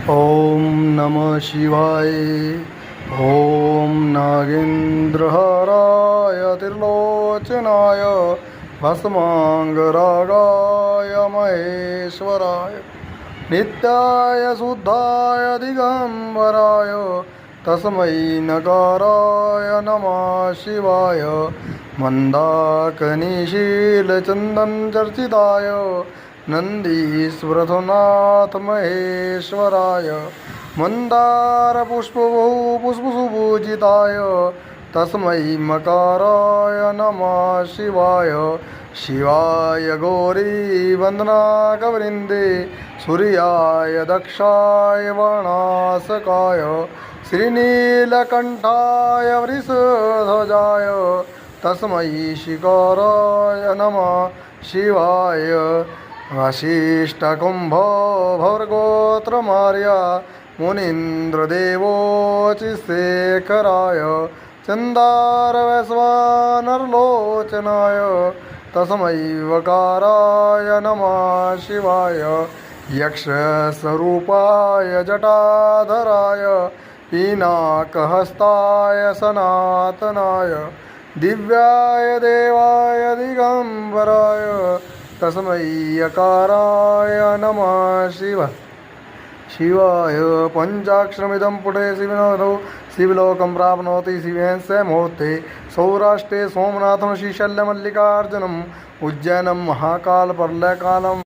ओम नमः शिवाय। ओम नागेन्द्रहाराय त्रिलोचनाय भस्मांगरागाय महेश्वराय नित्याय शुद्धाय दिगंबराय तस्मै नकाराय नमः शिवाय। मंदाकनिशीलचंदन चर्चिताय नंदीश्वरनाथ महेश्वराय मंदार पुष्पसुपूजिताय तस्मै मकाराय नमः शिवाय। शिवाय गौरी वंदना कवरिंदे सूर्याय दक्षाय बाणासकाय श्रीनीलकंठाय वृषध्वजाय तस्मै शिकाराय नमः शिवाय। वसिष्ठकुम्भ भर्गोत्रमार्या मुनीन्द्रदेवोचिशेखराय चन्दारवैश्वानरलोचनाय तस्मै वकाराय नमः शिवाय। यक्षस्वरूपाय जटाधराय पिनाकहस्ताय सनातनाय दिव्याय देवाय दिगंबराय तस्मै यकाराय नमः शिवाय। पंचाक्षरमिदं पुटे शिवनाथो शिवलोकं प्राप्नोति शिवेन स मुहूर्ते सौराष्ट्रे सोमनाथं श्रीशैल्यमल्लिकार्जुनम् उज्जैनं महाकालप्रलयकालं